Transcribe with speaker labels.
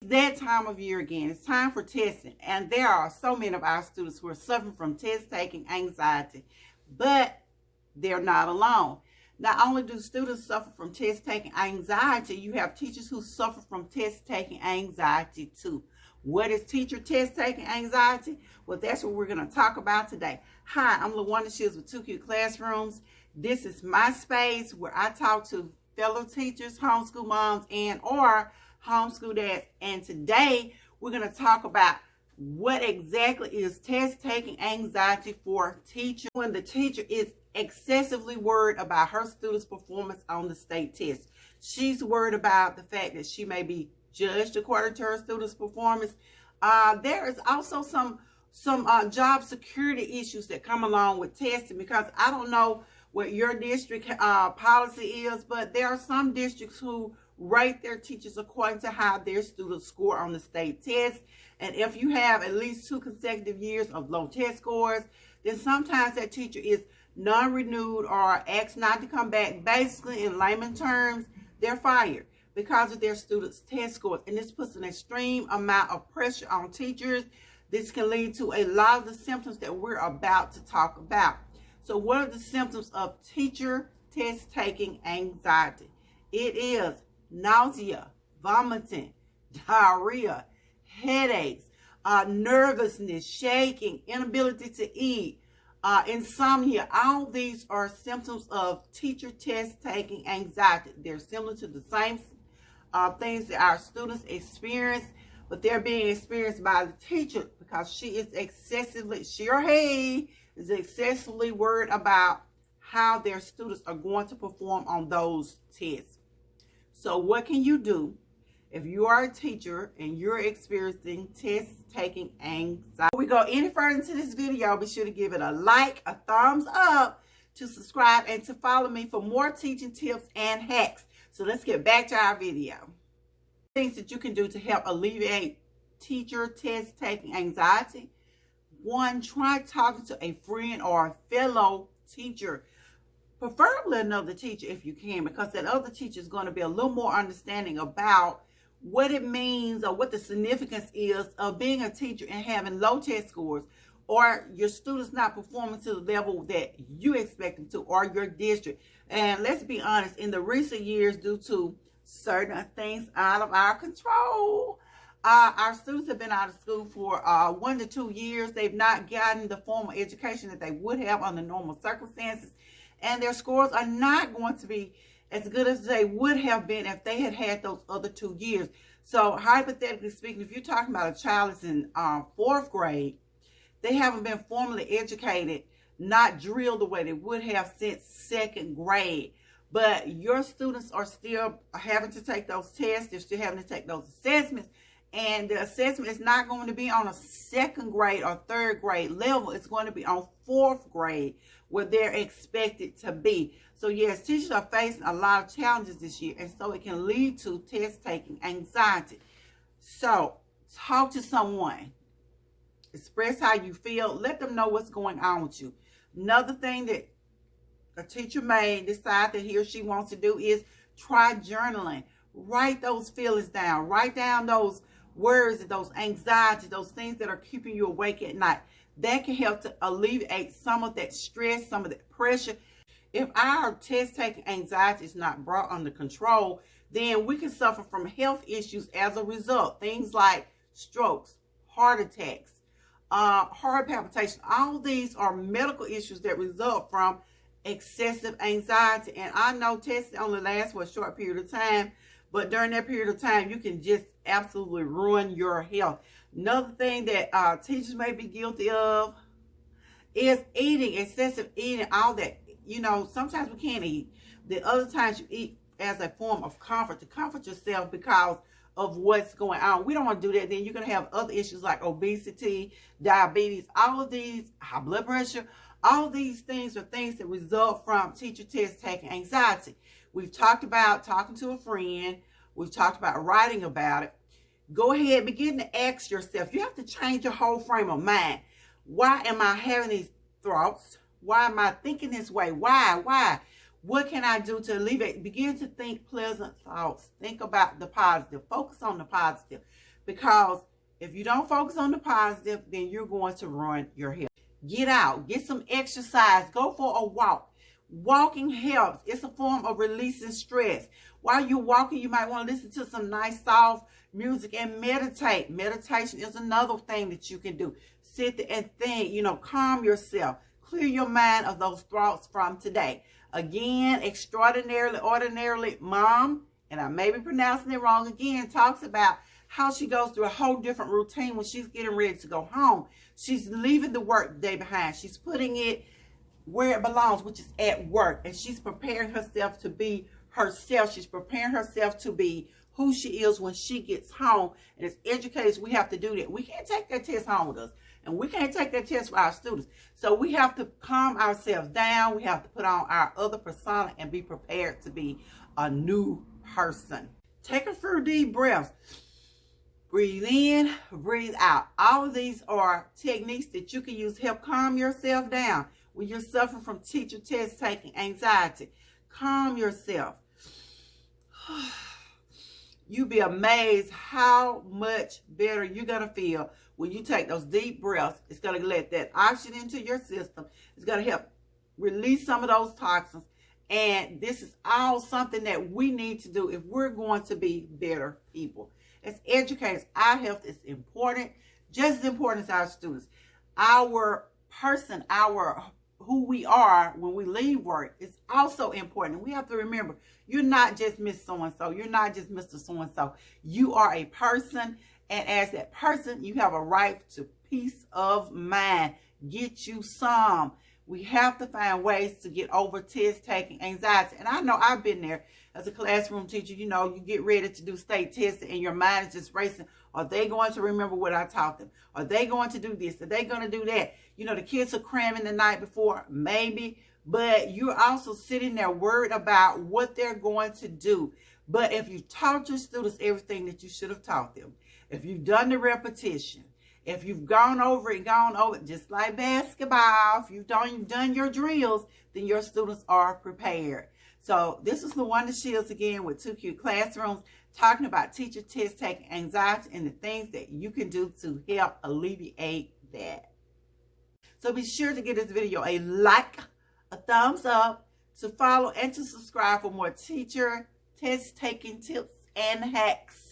Speaker 1: That time of year again. It's time for testing, and there are so many of our students who are suffering from test-taking anxiety, but they're not alone. Not only do students suffer from test-taking anxiety, you have teachers who suffer from test-taking anxiety too. What is teacher test-taking anxiety? Well, that's what we're going to talk about today. Hi, I'm LaWanda Shields with 2 Cute Classrooms. This is my space where I talk to fellow teachers, homeschool moms, and or homeschool dads. And today we're going to talk about what exactly is test-taking anxiety for teachers when the teacher is excessively worried about her students' performance on the state test. She's worried about the fact that she may be judged according to her students' performance. There is also some job security issues that come along with testing, because I don't know what your district policy is, but there are some districts who rate their teachers according to how their students score on the state test. And if you have at least 2 consecutive years of low test scores, then sometimes that teacher is non-renewed or asked not to come back. Basically, in layman terms, they're fired because of their students' test scores. And this puts an extreme amount of pressure on teachers. This can lead to a lot of the symptoms that we're about to talk about. So what are the symptoms of teacher test-taking anxiety? It is nausea, vomiting, diarrhea, headaches, nervousness, shaking, inability to eat, insomnia. All these are symptoms of teacher test-taking anxiety. They're similar to the same things that our students experience, but they're being experienced by the teacher because she or he is excessively worried about how their students are going to perform on those tests. So what can you do if you are a teacher and you're experiencing test-taking anxiety? Before we go any further into this video, be sure to give it a like, a thumbs up, to subscribe, and to follow me for more teaching tips and hacks. So let's get back to our video. Things that you can do to help alleviate teacher test-taking anxiety. 1, try talking to a friend or a fellow teacher, preferably another teacher if you can, because that other teacher is going to be a little more understanding about what it means or what the significance is of being a teacher and having low test scores, or your students not performing to the level that you expect them to, or your district. And let's be honest, in the recent years, due to certain things out of our control, our students have been out of school for 1 to 2 years. They've not gotten the formal education that they would have under normal circumstances, and their scores are not going to be as good as they would have been if they had had those other 2 years. So hypothetically speaking, if you're talking about a child that's in 4th grade, they haven't been formally educated, not drilled the way they would have since 2nd grade. But your students are still having to take those tests. They're still having to take those assessments. And the assessment is not going to be on a 2nd grade or 3rd grade level. It's going to be on 4th grade where they're expected to be. So yes, teachers are facing a lot of challenges this year, and so it can lead to test-taking anxiety. So talk to someone. Express how you feel. Let them know what's going on with you. Another thing that a teacher may decide that he or she wants to do is try journaling. Write those feelings down. Write down those worries and those anxieties, those things that are keeping you awake at night. That can help to alleviate some of that stress, some of that pressure. If our test-taking anxiety is not brought under control, then we can suffer from health issues as a result. Things like strokes, heart attacks, heart palpitation. All these are medical issues that result from excessive anxiety. And I know testing only lasts for a short period of time, but during that period of time, you can just absolutely ruin your health. Another thing that teachers may be guilty of is eating, excessive eating, all that. You know, sometimes we can't eat. The other times you eat as a form of comfort, to comfort yourself because of what's going on. We don't want to do that. Then you're going to have other issues like obesity, diabetes, all of these, high blood pressure. All of these things are things that result from teacher test-taking anxiety. We've talked about talking to a friend. We've talked about writing about it. Go ahead, begin to ask yourself. You have to change your whole frame of mind. Why am I having these thoughts? Why am I thinking this way? Why? What can I do to alleviate? Begin to think pleasant thoughts. Think about the positive. Focus on the positive. because if you don't focus on the positive, then you're going to ruin your health. Get out, get some exercise, go for a walk. Walking helps. It's a form of releasing stress. While you're walking, you might want to listen to some nice soft music and meditate. Meditation is another thing that you can do. Sit there and think, calm yourself. Clear your mind of those thoughts from today. Again, Extraordinarily Ordinarily Mom, and I may be pronouncing it wrong again, talks about how she goes through a whole different routine when she's getting ready to go home. She's leaving the work day behind. She's putting it where it belongs, which is at work. And she's preparing herself to be herself. She's preparing herself to be who she is when she gets home. And as educators, we have to do that. We can't take that test home with us. And we can't take that test for our students. So we have to calm ourselves down. We have to put on our other persona and be prepared to be a new person. Take a few deep breaths. Breathe in, breathe out. All of these are techniques that you can use to help calm yourself down when you're suffering from teacher test taking anxiety. Calm yourself. You'll be amazed how much better you're going to feel when you take those deep breaths. It's going to let that oxygen into your system. It's going to help release some of those toxins. And this is all something that we need to do if we're going to be better people. As educators, our health is important, just as important as our students. Our person, who we are when we leave work is also important. We have to remember, you're not just Miss So-and-so. You're not just Mr. So-and-so. You are a person, and as that person, you have a right to peace of mind. Get you some. We have to find ways to get over test-taking anxiety. And I know I've been there as a classroom teacher. You get ready to do state tests and your mind is just racing. Are they going to remember what I taught them? Are they going to do this? Are they going to do that? The kids are cramming the night before, maybe. But you're also sitting there worried about what they're going to do. But if you taught your students everything that you should have taught them, if you've done the repetition, if you've gone over it, just like basketball, if you've done your drills, then your students are prepared. So this is LaWanda Shields again with 2 Cute Classrooms, talking about teacher test taking anxiety and the things that you can do to help alleviate that. So be sure to give this video a like, a thumbs up, to follow and to subscribe for more teacher test taking tips and hacks.